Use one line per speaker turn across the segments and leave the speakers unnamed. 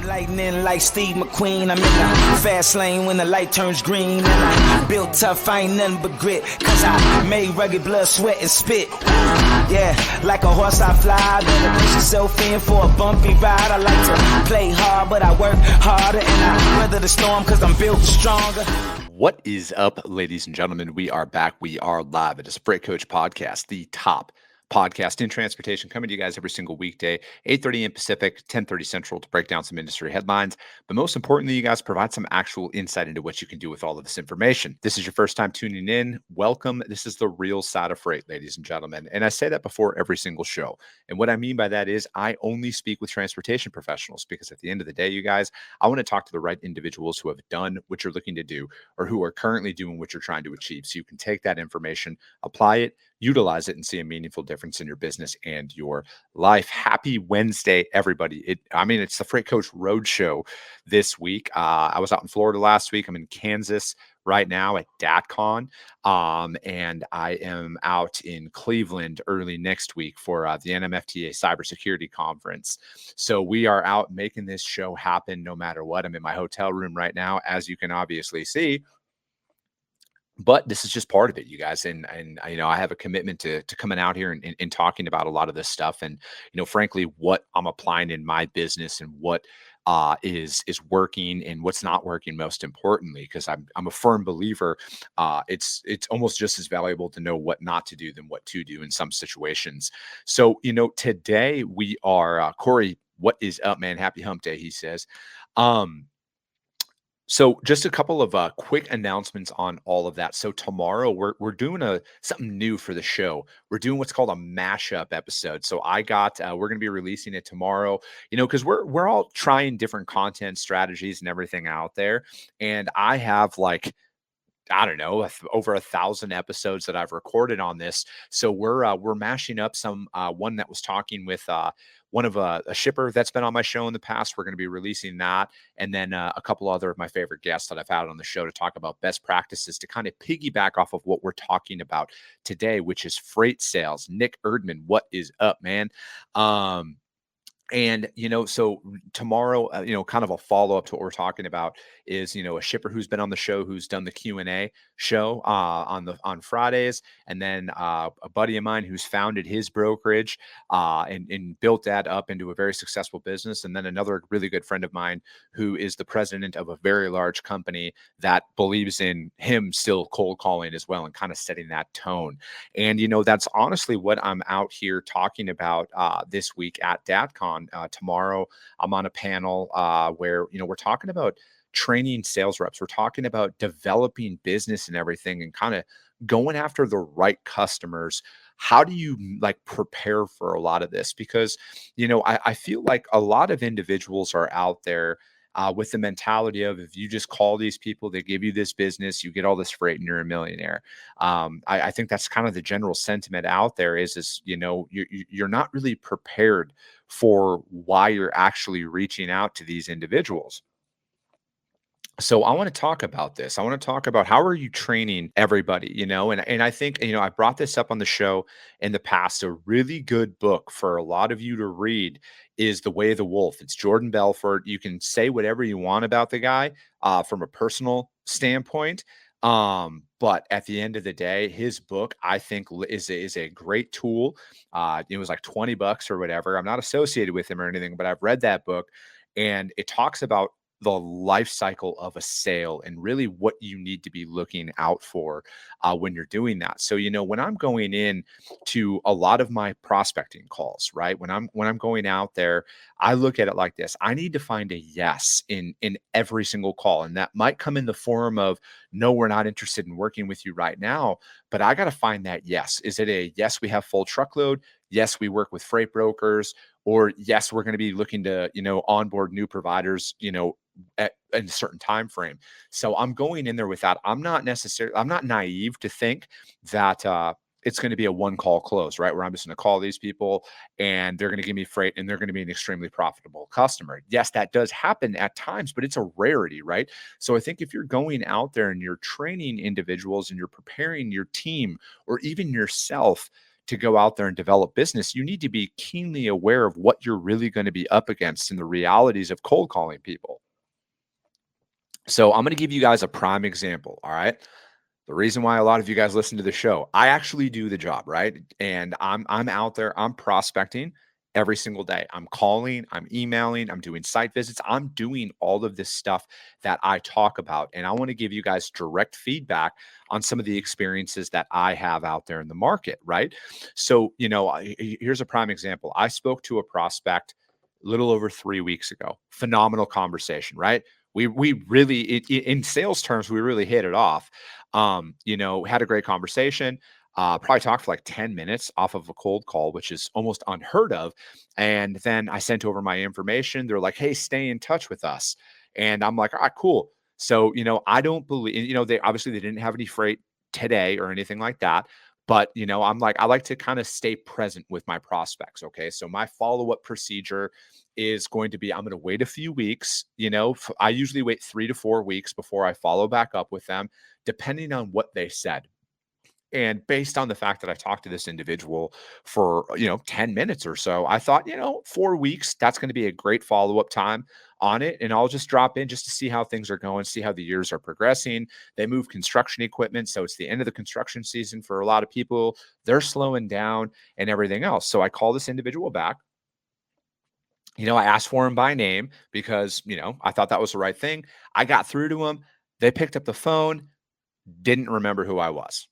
Lightning like Steve McQueen. I'm in the fast lane when the light turns green. And I built tough, I ain't nothing but grit. Cause I made rugged blood, sweat, and spit. Yeah, like a horse I fly. Better push yourself in for a bumpy ride. I like to play hard, but I work harder. And I weather the storm cause I'm built stronger.
What is up, ladies and gentlemen? We are back. We are live. It is Freight Coach Podcast, the top podcast in transportation, coming to you guys every single weekday, 8:30 a.m. Pacific, 10:30 Central, to break down some industry headlines. But most importantly, you guys provide some actual insight into what you can do with all of this information. This is your first time tuning in. Welcome. This is the real side of freight, ladies and gentlemen. And I say that before every single show. And what I mean by that is I only speak with transportation professionals because at the end of the day, you guys, I want to talk to the right individuals who have done what you're looking to do or who are currently doing what you're trying to achieve. So you can take that information, apply it, utilize it, and see a meaningful difference in your business and your life. Happy Wednesday, everybody. It's the Freight Coach Roadshow this week. I was out in Florida last week. I'm in Kansas right now at DatCon. And I am out in Cleveland early next week for the NMFTA Cybersecurity Conference. So we are out making this show happen no matter what. I'm in my hotel room right now, as you can obviously see. But this is just part of it, you guys. And you know, I have a commitment to coming out here and talking about a lot of this stuff. And, you know, frankly, what I'm applying in my business and what is working and what's not working, most importantly, because I'm a firm believer. It's almost just as valuable to know what not to do than what to do in some situations. So, you know, today we are Corey. What is up, man? Happy hump day, he says. So just a couple of quick announcements on all of that. So tomorrow we're doing something new for the show. We're doing what's called a mashup episode. So we're going to be releasing it tomorrow, you know, because we're all trying different content strategies and everything out there. And I have I don't know, over 1,000 episodes that I've recorded on this. So we're mashing up some one that was talking with one of a shipper that's been on my show in the past. We're going to be releasing that, and then a couple other of my favorite guests that I've had on the show to talk about best practices to kind of piggyback off of what we're talking about today, which is freight sales. Nick Erdman, what is up, man? And, you know, so tomorrow, you know, kind of a follow up to what we're talking about is, you know, a shipper who's been on the show, who's done the Q&A show on Fridays. And then a buddy of mine who's founded his brokerage and built that up into a very successful business. And then another really good friend of mine who is the president of a very large company that believes in him still cold calling as well and kind of setting that tone. And, you know, that's honestly what I'm out here talking about this week at DatCon. Tomorrow, I'm on a panel where, you know, we're talking about training sales reps. We're talking about developing business and everything and kind of going after the right customers. How do you prepare for a lot of this? Because, you know, I feel like a lot of individuals are out there with the mentality of, if you just call these people, they give you this business, you get all this freight and you're a millionaire. I think that's kind of the general sentiment out there is, you know, you're not really prepared for why you're actually reaching out to these individuals. So I want to talk about this. I want to talk about how are you training everybody, you know, and I think, you know, I brought this up on the show in the past. A really good book for a lot of you to read is The Way of the Wolf. It's Jordan Belfort. You can say whatever you want about the guy from a personal standpoint. But at the end of the day, his book, I think, is a great tool. It was like $20 or whatever. I'm not associated with him or anything, but I've read that book and it talks about the life cycle of a sale and really what you need to be looking out for when you're doing that. So, you know, when I'm going in to a lot of my prospecting calls, right? When I'm going out there, I look at it like this. I need to find a yes in every single call. And that might come in the form of, no, we're not interested in working with you right now, but I got to find that yes. Is it a yes, we have full truckload? Yes, we work with freight brokers, or yes, we're going to be looking to, you know, onboard new providers, you know, at a certain time frame. So I'm going in there with that. I'm not naive to think that it's going to be a one call close, right? Where I'm just going to call these people and they're going to give me freight and they're going to be an extremely profitable customer. Yes, that does happen at times, but it's a rarity, right? So I think if you're going out there and you're training individuals and you're preparing your team or even yourself to go out there and develop business, you need to be keenly aware of what you're really going to be up against and the realities of cold calling people. So I'm going to give you guys a prime example. All right. The reason why a lot of you guys listen to the show, I actually do the job, right? And I'm out there, I'm prospecting every single day. I'm calling, I'm emailing, I'm doing site visits. I'm doing all of this stuff that I talk about. And I want to give you guys direct feedback on some of the experiences that I have out there in the market, right? So, here's a prime example. I spoke to a prospect a little over 3 weeks ago. Phenomenal conversation, right? We really in sales terms, we really hit it off. Had a great conversation. Probably talked for like 10 minutes off of a cold call, which is almost unheard of. And then I sent over my information. They're like, hey, stay in touch with us. And I'm like, all right, cool. So, I don't believe, they obviously they didn't have any freight today or anything like that. But, I'm like, I like to kind of stay present with my prospects. Okay. So my follow-up procedure is going to be, I'm going to wait a few weeks. I usually wait 3 to 4 weeks before I follow back up with them, depending on what they said. And based on the fact that I talked to this individual for, 10 minutes or so, I thought, 4 weeks, that's going to be a great follow up time on it. And I'll just drop in just to see how things are going, see how the years are progressing. They move construction equipment. So it's the end of the construction season for a lot of people. They're slowing down and everything else. So I call this individual back. I asked for him by name because, I thought that was the right thing. I got through to him. They picked up the phone, didn't remember who I was.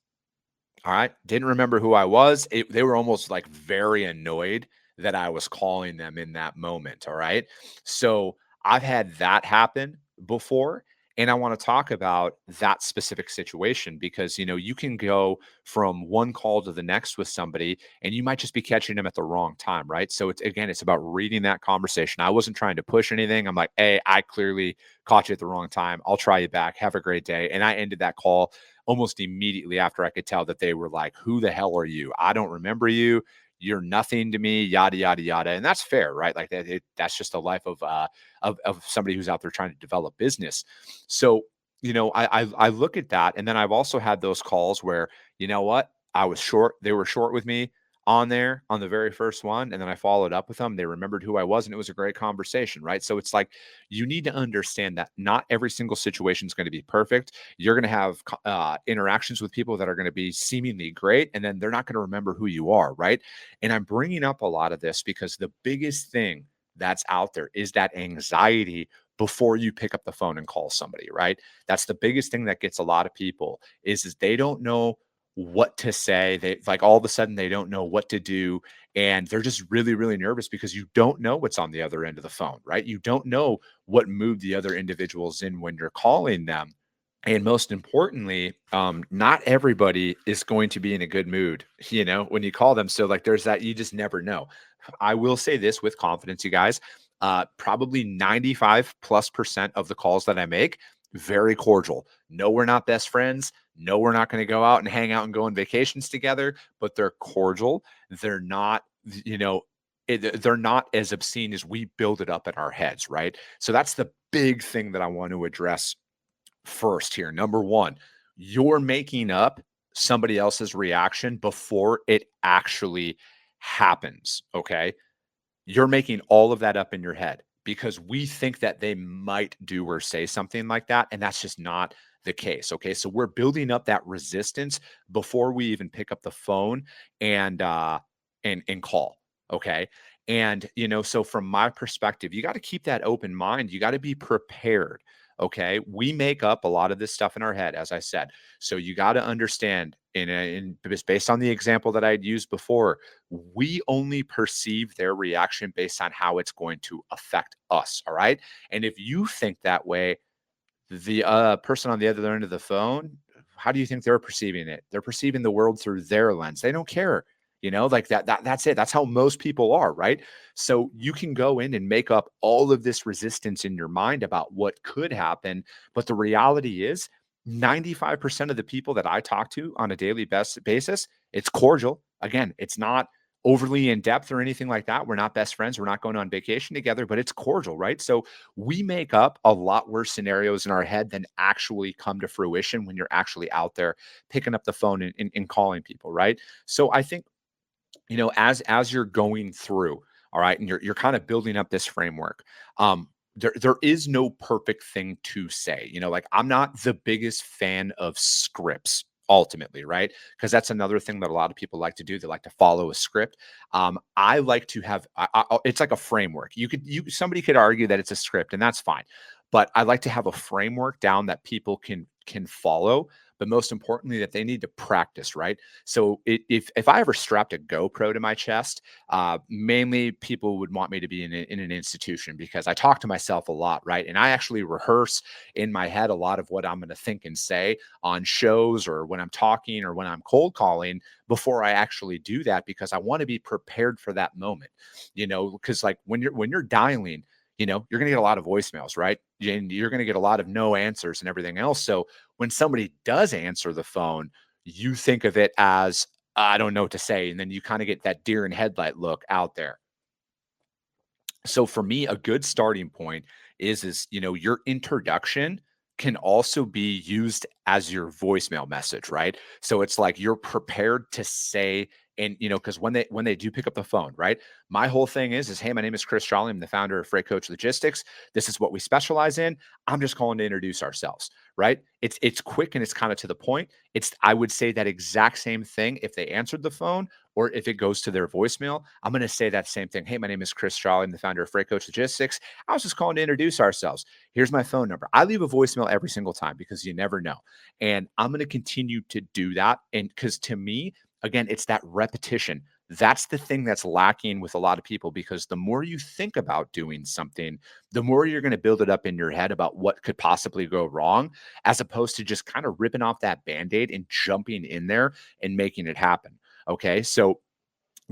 All right. Didn't remember who I was. They were almost like very annoyed that I was calling them in that moment. All right. So I've had that happen before. And I want to talk about that specific situation because, you can go from one call to the next with somebody and you might just be catching them at the wrong time. Right. So it's about reading that conversation. I wasn't trying to push anything. I'm like, hey, I clearly caught you at the wrong time. I'll try you back. Have a great day. And I ended that call almost immediately after I could tell that they were like, who the hell are you? I don't remember you. You're nothing to me, yada, yada, yada. And that's fair, right? Like that's just a life of somebody who's out there trying to develop business. So, I look at that. And then I've also had those calls where, you know what? I was short. They were short with me on there on the very first one. And then I followed up with them. They remembered who I was, and it was a great conversation, right? So it's like you need to understand that not every single situation is going to be perfect. You're going to have interactions with people that are going to be seemingly great, and then they're not going to remember who you are, right? And I'm bringing up a lot of this because the biggest thing that's out there is that anxiety before you pick up the phone and call somebody, right? That's the biggest thing that gets a lot of people is they don't know what to say. They like all of a sudden they don't know what to do. And they're just really, really nervous because you don't know what's on the other end of the phone, right? You don't know what mood the other individual's in when you're calling them. And most importantly, not everybody is going to be in a good mood, when you call them. So like there's that, you just never know. I will say this with confidence, you guys. Probably 95+% of the calls that I make, very cordial. No, we're not best friends. No, we're not going to go out and hang out and go on vacations together, but they're cordial. They're not, they're not as obscene as we build it up in our heads, right? So that's the big thing that I want to address first here. Number one, you're making up somebody else's reaction before it actually happens. Okay. You're making all of that up in your head because we think that they might do or say something like that. And that's just not the case. Okay. So we're building up that resistance before we even pick up the phone and call. Okay. And so from my perspective, you got to keep that open mind. You got to be prepared. Okay. We make up a lot of this stuff in our head, as I said. So you got to understand in just based on the example that I'd used before, we only perceive their reaction based on how it's going to affect us. All right. And if you think that way, the person on the other end of the phone, how do you think they're perceiving it? They're perceiving the world through their lens. They don't care, like that's it. That's how most people are, right? So you can go in and make up all of this resistance in your mind about what could happen. But the reality is 95% of the people that I talk to on a daily basis, it's cordial. Again, it's not overly in depth or anything like that. We're not best friends. We're not going on vacation together, but it's cordial, right? So we make up a lot worse scenarios in our head than actually come to fruition when you're actually out there picking up the phone and calling people, right? So I think as you're going through, all right, and you're kind of building up this framework, there is no perfect thing to say. Like, I'm not the biggest fan of scripts ultimately, right? Because that's another thing that a lot of people like to do. They like to follow a script. I like to have it's like a framework. Somebody could argue that it's a script, and that's fine. But I like to have a framework down that people can follow, but most importantly, that they need to practice, right? So if I ever strapped a GoPro to my chest, mainly people would want me to be in an institution because I talk to myself a lot, right? And I actually rehearse in my head a lot of what I'm going to think and say on shows or when I'm talking or when I'm cold calling before I actually do that, because I want to be prepared for that moment. Because like when you're dialing, you're going to get a lot of voicemails, right? And you're going to get a lot of no answers and everything else. So when somebody does answer the phone, you think of it as, I don't know what to say. And then you kind of get that deer in headlight look out there. So for me, a good starting point is your introduction can also be used as your voicemail message, right? So it's like you're prepared to say, and because when they do pick up the phone, right? My whole thing is hey, my name is Chris Jolly. I'm the founder of Freight Coach Logistics. This is what we specialize in. I'm just calling to introduce ourselves, right? It's quick and it's kind of to the point. I would say that exact same thing if they answered the phone or if it goes to their voicemail. I'm going to say that same thing. Hey, my name is Chris Jolly. I'm the founder of Freight Coach Logistics. I was just calling to introduce ourselves. Here's my phone number. I leave a voicemail every single time because you never know. And I'm going to continue to do that. And because to me, again, it's that repetition. That's the thing that's lacking with a lot of people, because the more you think about doing something, the more you're going to build it up in your head about what could possibly go wrong, as opposed to just kind of ripping off that band-aid and jumping in there and making it happen. Okay. So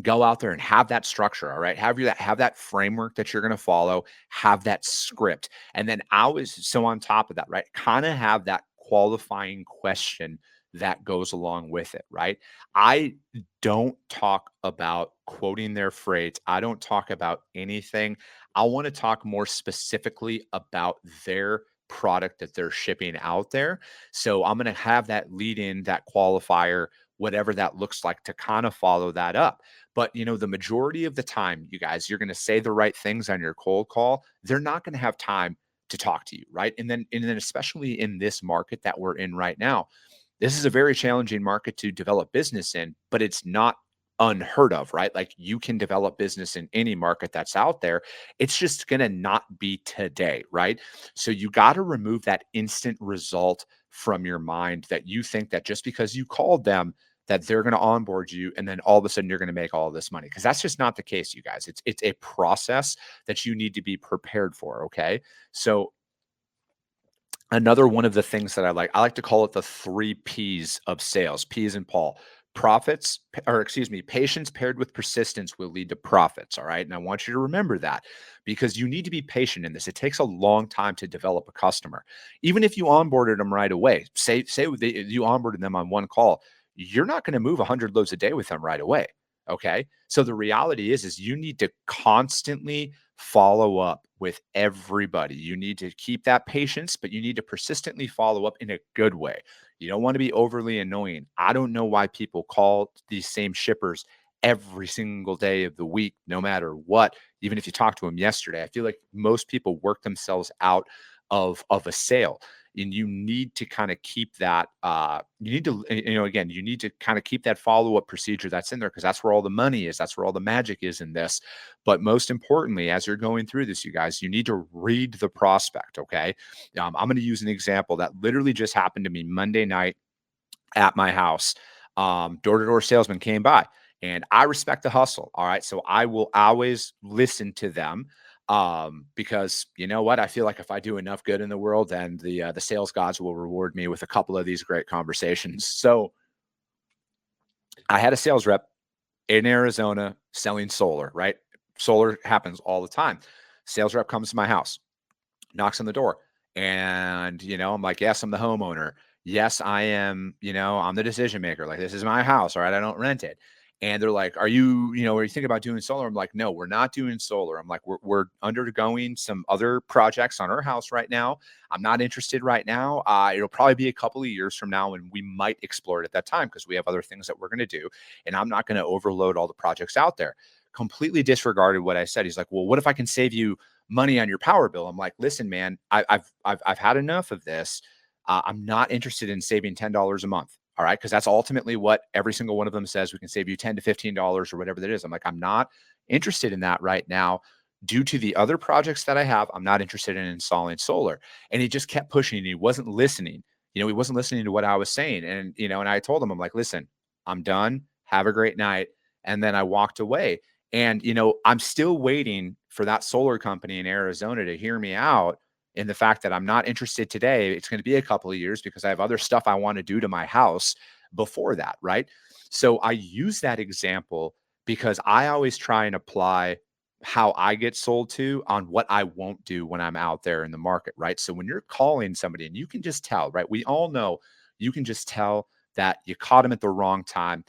go out there and have that structure. All right. Have that framework that you're going to follow, have that script. And then so on top of that, right, kind of have that qualifying question that goes along with it. Right. I don't talk about quoting their freight. I don't talk about anything. I want to talk more specifically about their product that they're shipping out there. So I'm going to have that lead in, that qualifier, whatever that looks like, to kind of follow that up. But the majority of the time, you guys, you're going to say the right things on your cold call. They're not going to have time to talk to you, right? And then especially in this market that we're in right now, this is a very challenging market to develop business in, but it's not unheard of, right? Like, you can develop business in any market that's out there. It's just going to not be today, right? So you got to remove that instant result from your mind, that you think that just because you called them, that they're going to onboard you and then all of a sudden you're going to make all this money, because that's just not the case, you guys. It's a process that you need to be prepared for. Okay. So another one of the things that I like to call it the 3 P's of sales. P as in Paul. Patience paired with persistence will lead to profits. All right. And I want you to remember that, because you need to be patient in this. It takes a long time to develop a customer. Even if you onboarded them right away, say you onboarded them on one call, you're not going to move 100 loads a day with them right away. Okay. So the reality is you need to constantly follow up with everybody. You need to keep that patience, but you need to persistently follow up in a good way. You don't want to be overly annoying. I don't know why people call these same shippers every single day of the week, no matter what. Even if you talked to them yesterday, I feel like most people work themselves out of a sale. And you need to kind of keep that, again, you need to kind of keep that follow-up procedure that's in there, because that's where all the money is. That's where all the magic is in this. But most importantly, as you're going through this, you guys, you need to read the prospect. Okay. I'm going to use an example that literally just happened to me Monday night at my house. Door-to-door salesman came by, and I respect the hustle. All right. So I will always listen to them, because you know what? I feel like if I do enough good in the world, then the sales gods will reward me with a couple of these great conversations. So I had a sales rep in Arizona selling solar, right? Solar happens all the time. Sales rep comes to my house, knocks on the door, and I'm like, yes, I'm the homeowner. Yes, I am, I'm the decision maker. Like, this is my house. All right. I don't rent it. And they're like, are you thinking about doing solar? I'm like, no, we're not doing solar. I'm like, we're undergoing some other projects on our house right now. I'm not interested right now. It'll probably be a couple of years from now, and we might explore it at that time because we have other things that we're going to do. And I'm not going to overload all the projects out there. Completely disregarded what I said. He's like, well, what if I can save you money on your power bill? I'm like, listen, man, I've had enough of this. I'm not interested in saving $10 a month. All right. Cause that's ultimately what every single one of them says. We can save you $10 to $15 or whatever that is. I'm like, I'm not interested in that right now. Due to the other projects that I have, I'm not interested in installing solar. And he just kept pushing and he wasn't listening. He wasn't listening to what I was saying. And I told him, I'm like, listen, I'm done. Have a great night. And then I walked away. And, I'm still waiting for that solar company in Arizona to hear me out in the fact that I'm not interested today. It's going to be a couple of years because I have other stuff I want to do to my house before that. Right. So I use that example because I always try and apply how I get sold to on what I won't do when I'm out there in the market. Right. So when you're calling somebody and you can just tell, right, we all know you can just tell that you caught them at the wrong time.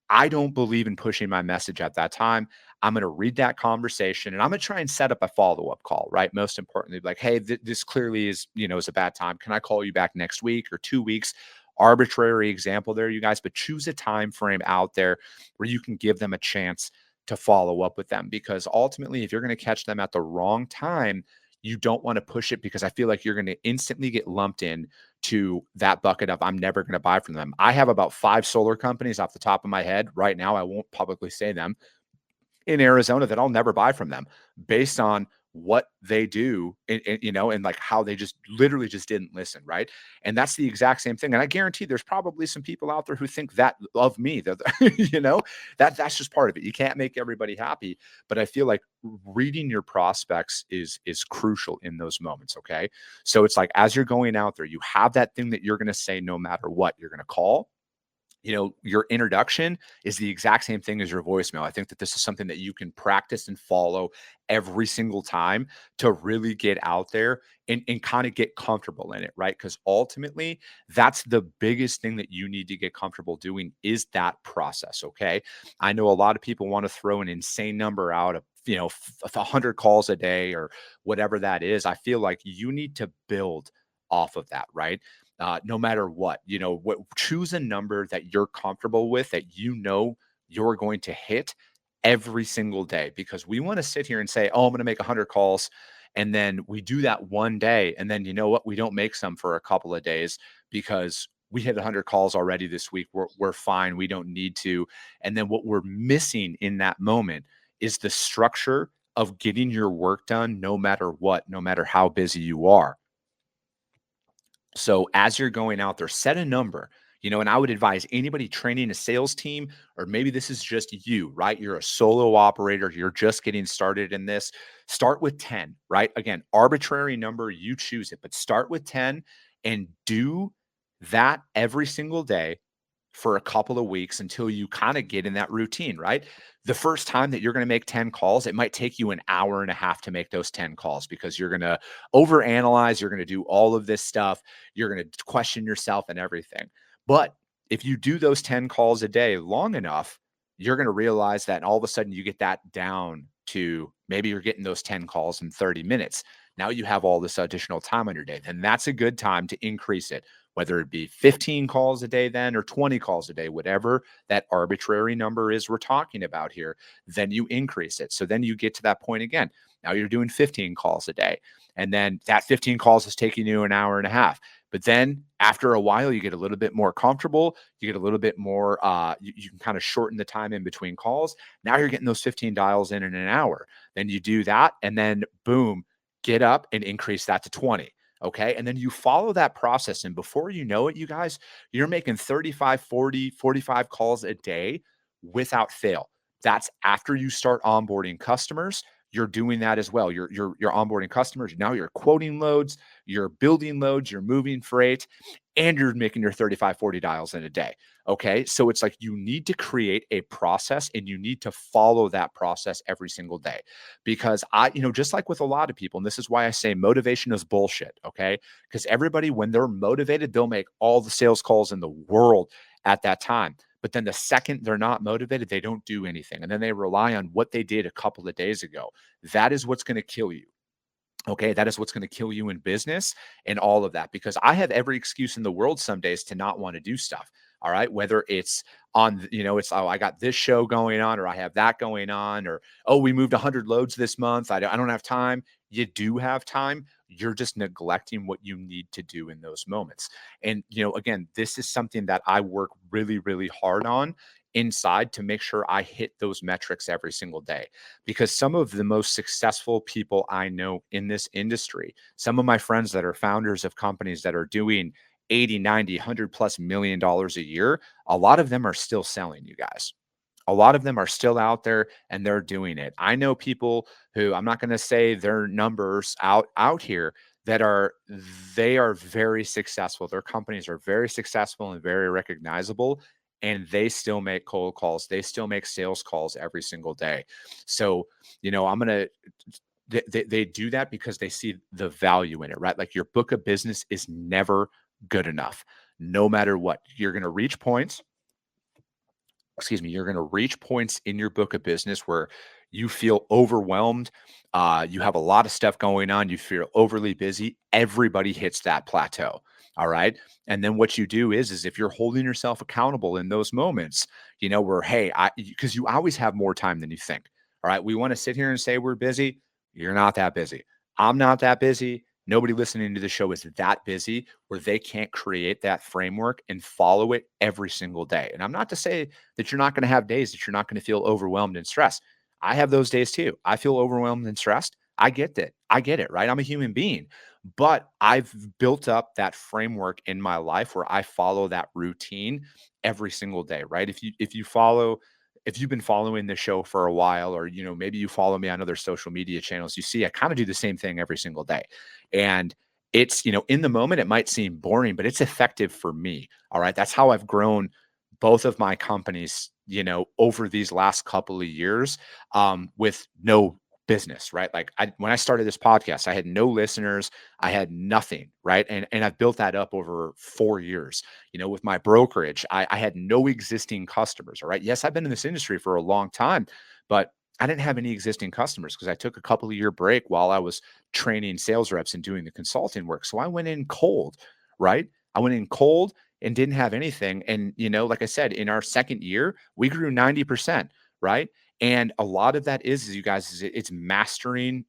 I don't believe in pushing my message at that time. I'm going to read that conversation and I'm going to try and set up a follow-up call, right? Most importantly, like, hey, this clearly is a bad time. Can I call you back next week or 2 weeks? Arbitrary example there, you guys, but choose a time frame out there where you can give them a chance to follow up with them. Because ultimately, if you're going to catch them at the wrong time, you don't want to push it because I feel like you're going to instantly get lumped in to that bucket of I'm never going to buy from them. I have about 5 solar companies off the top of my head right now. I won't publicly say them in Arizona that I'll never buy from them based on what they do and like how they just literally just didn't listen. Right. And that's the exact same thing. And I guarantee there's probably some people out there who think that of me, that, that's just part of it. You can't make everybody happy, but I feel like reading your prospects is crucial in those moments. Okay. So it's like, as you're going out there, you have that thing that you're going to say, no matter what. You're going to call. Your introduction is the exact same thing as your voicemail. I think that this is something that you can practice and follow every single time to really get out there and kind of get comfortable in it, right? Because ultimately, that's the biggest thing that you need to get comfortable doing is that process, okay? I know a lot of people want to throw an insane number out of 100 calls a day or whatever that is. I feel like you need to build off of that, right? No matter what, choose a number that you're comfortable with, that you're going to hit every single day, because we want to sit here and say, oh, I'm going to make 100 calls. And then we do that one day. And then you know what? We don't make some for a couple of days because we hit 100 calls already this week. We're fine. We don't need to. And then what we're missing in that moment is the structure of getting your work done no matter what, no matter how busy you are. So as you're going out there, set a number, and I would advise anybody training a sales team, or maybe this is just you, right? You're a solo operator. You're just getting started in this. Start with 10, right? Again, arbitrary number, you choose it, but start with 10 and do that every single day for a couple of weeks until you kind of get in that routine, right? The first time that you're going to make 10 calls, it might take you an hour and a half to make those 10 calls because you're going to overanalyze, you're going to do all of this stuff, you're going to question yourself and everything. But if you do those 10 calls a day long enough, you're going to realize that all of a sudden you get that down to maybe you're getting those 10 calls in 30 minutes. Now you have all this additional time on your day. Then that's a good time to increase it, whether it be 15 calls a day then or 20 calls a day, whatever that arbitrary number is we're talking about here, then you increase it. So then you get to that point again. Now you're doing 15 calls a day. And then that 15 calls is taking you an hour and a half. But then after a while, you get a little bit more comfortable. You get a little bit more, you can kind of shorten the time in between calls. Now you're getting those 15 dials in an hour. Then you do that. And then boom, get up and increase that to 20. Okay. And then you follow that process. And before you know it, you guys, you're making 35, 40, 45 calls a day without fail. That's after you start onboarding customers. You're doing that as well. You're onboarding customers. Now you're quoting loads, you're building loads, you're moving freight, and you're making your 35, 40 dials in a day. Okay. So it's like you need to create a process and you need to follow that process every single day. Because just like with a lot of people, and this is why I say motivation is bullshit. Okay. Because everybody, when they're motivated, they'll make all the sales calls in the world at that time. But then the second they're not motivated, they don't do anything. And then they rely on what they did a couple of days ago. That is what's going to kill you. Okay, that is what's going to kill you in business and all of that, because I have every excuse in the world some days to not want to do stuff. All right, whether it's on, it's, oh, I got this show going on, or I have that going on, or, oh, we moved 100 loads this month. I don't have time. You do have time. You're just neglecting what you need to do in those moments. And, again, this is something that I work really, really hard on inside to make sure I hit those metrics every single day, because some of the most successful people I know in this industry, some of my friends that are founders of companies that are doing 80, 90, 100 plus $1 million a year, a lot of them are still selling, you guys. A lot of them are still out there and they're doing it. I know people who, I'm not going to say their numbers out here, that they are very successful. Their companies are very successful and very recognizable, and they still make cold calls. They still make sales calls every single day. So, I'm going to they do that because they see the value in it, right? Like, your book of business is never good enough. No matter what, you're going to reach points. Excuse me, you're going to reach points in your book of business where you feel overwhelmed. You have a lot of stuff going on. You feel overly busy. Everybody hits that plateau. All right. And then what you do is if you're holding yourself accountable in those moments, where, hey, because you always have more time than you think. All right. We want to sit here and say we're busy. You're not that busy. I'm not that busy. Nobody listening to the show is that busy where they can't create that framework and follow it every single day. And I'm not to say that you're not going to have days that you're not going to feel overwhelmed and stressed. I have those days too. I feel overwhelmed and stressed. I get that. I get it, right? I'm a human being, but I've built up that framework in my life where I follow that routine every single day, right? If you've been following the show for a while, or maybe you follow me on other social media channels, you see I kind of do the same thing every single day. And it's, in the moment it might seem boring, but it's effective for me. All right, that's how I've grown both of my companies, over these last couple of years, with no business, right? Like, when I started this podcast, I had no listeners, I had nothing, right? And I've built that up over 4 years. With my brokerage, I had no existing customers. All right. Yes, I've been in this industry for a long time, but I didn't have any existing customers because I took a couple of year break while I was training sales reps and doing the consulting work. So I went in cold, right? I went in cold and didn't have anything. And, like I said, in our second year, we grew 90%, right? And a lot of that is you guys, it's mastering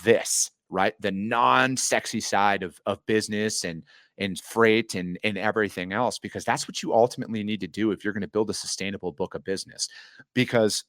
this, right? The non-sexy side of business and freight and everything else, because that's what you ultimately need to do if you're going to build a sustainable book of business. Because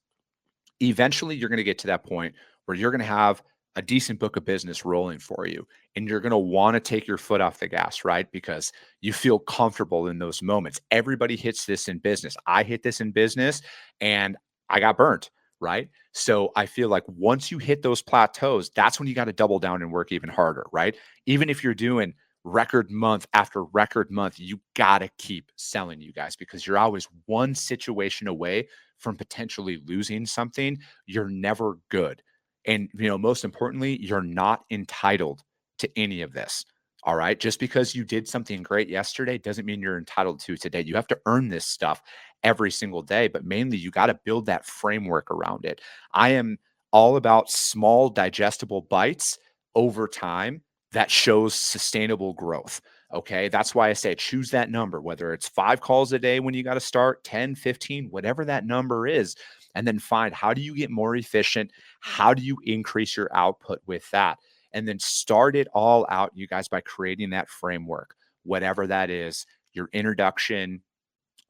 eventually you're going to get to that point where you're going to have a decent book of business rolling for you, and you're going to want to take your foot off the gas, right? Because you feel comfortable in those moments. Everybody hits this in business. I hit this in business and I got burnt, right? So I feel like once you hit those plateaus, that's when you got to double down and work even harder, right? Even if you're doing record month after record month, you got to keep selling, you guys, because you're always one situation away from potentially losing something. You're never good. And, most importantly, you're not entitled to any of this. All right. Just because you did something great yesterday doesn't mean you're entitled to today. You have to earn this stuff every single day, but mainly you got to build that framework around it. I am all about small, digestible bites over time that shows sustainable growth. Okay. That's why I say choose that number, whether it's 5 calls a day when you got to start, 10, 15, whatever that number is, and then find, how do you get more efficient? How do you increase your output with that? And then start it all out, you guys, by creating that framework, whatever that is, your introduction.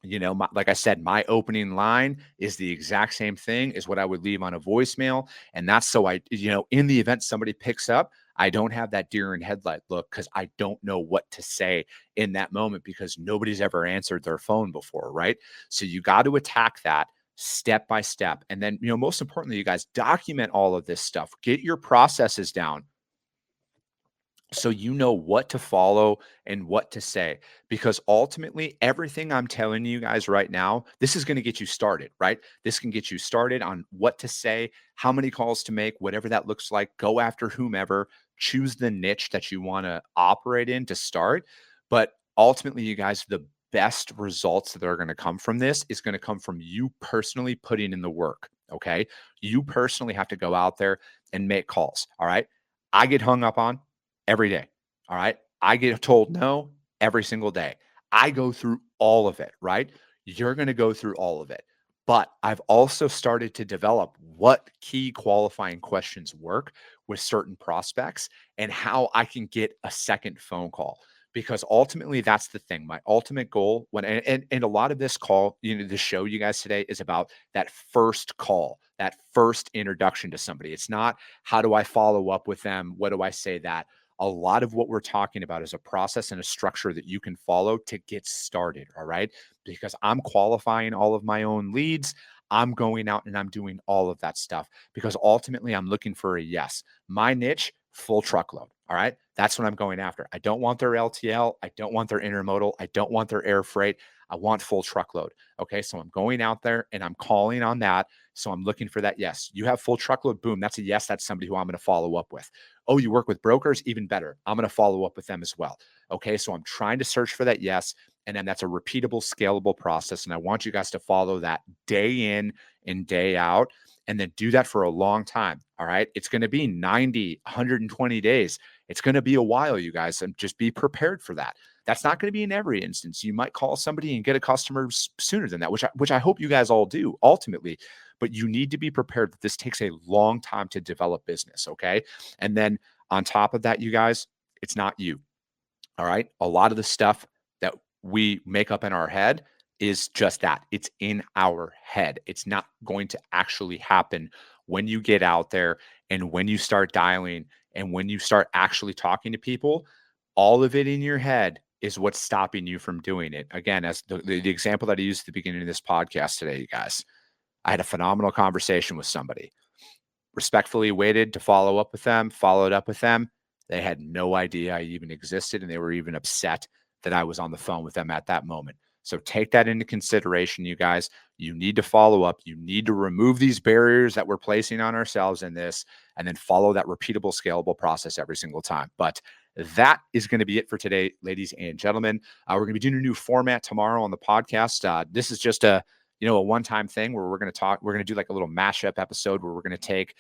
Like I said, my opening line is the exact same thing as what I would leave on a voicemail. And that's so in the event somebody picks up, I don't have that deer in headlight look, because I don't know what to say in that moment because nobody's ever answered their phone before, right? So you got to attack that step by step. And then, most importantly, you guys document all of this stuff, get your processes down, so you know what to follow and what to say, because ultimately everything I'm telling you guys right now, this is going to get you started, right? This can get you started on what to say, how many calls to make, whatever that looks like. Go after whomever, choose the niche that you want to operate in to start. But ultimately, you guys, the best results that are going to come from this is going to come from you personally putting in the work. Okay. You personally have to go out there and make calls. All right. I get hung up on every day. All right. I get told no every single day. I go through all of it. Right. You're going to go through all of it. But I've also started to develop what key qualifying questions work with certain prospects and how I can get a second phone call. Because ultimately, that's the thing. My ultimate goal when and a lot of this call, the show you guys today is about that first call, that first introduction to somebody. It's not how do I follow up with them? What do I say that? A lot of what we're talking about is a process and a structure that you can follow to get started. All right. Because I'm qualifying all of my own leads. I'm going out and I'm doing all of that stuff because ultimately I'm looking for a yes. My niche, full truckload. All right. That's what I'm going after. I don't want their LTL. I don't want their intermodal. I don't want their air freight. I want full truckload. Okay. So I'm going out there and I'm calling on that. So I'm looking for that yes. You have full truckload. Boom. That's a yes. That's somebody who I'm going to follow up with. Oh, you work with brokers? Even better. I'm going to follow up with them as well. Okay. So I'm trying to search for that yes. And then that's a repeatable, scalable process. And I want you guys to follow that day in and day out and then do that for a long time. All right. It's going to be 90, 120 days. It's going to be a while, you guys, and just be prepared for that. That's not going to be in every instance. You might call somebody and get a customer sooner than that, which I hope you guys all do ultimately. But you need to be prepared that this takes a long time to develop business. Okay. And then on top of that, you guys, it's not you. All right. A lot of the stuff that we make up in our head is just that. It's in our head. It's not going to actually happen when you get out there and when you start dialing and when you start actually talking to people. All of it in your head is what's stopping you from doing it. Again, as the example that I used at the beginning of this podcast today, you guys, I had a phenomenal conversation with somebody, respectfully waited to follow up with them, followed up with them. They had no idea I even existed, and they were even upset that I was on the phone with them at that moment. So take that into consideration, you guys. You need to follow up. You need to remove these barriers that we're placing on ourselves in this, and then follow that repeatable, scalable process every single time. But that is going to be it for today, ladies and gentlemen. We're going to be doing a new format tomorrow on the podcast. This is just a one-time thing where we're going to do like a little mashup episode where we're going to take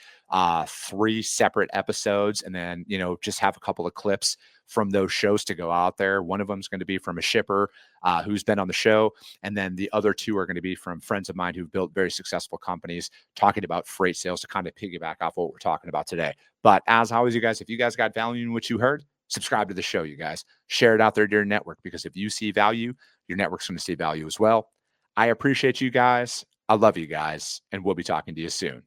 3 separate episodes and then, just have a couple of clips from those shows to go out there. One of them is going to be from a shipper who's been on the show. And then the other 2 are going to be from friends of mine who've built very successful companies talking about freight sales to kind of piggyback off what we're talking about today. But as always, you guys, if you guys got value in what you heard, subscribe to the show, you guys. Share it out there to your network, because if you see value, your network's going to see value as well. I appreciate you guys. I love you guys, and we'll be talking to you soon.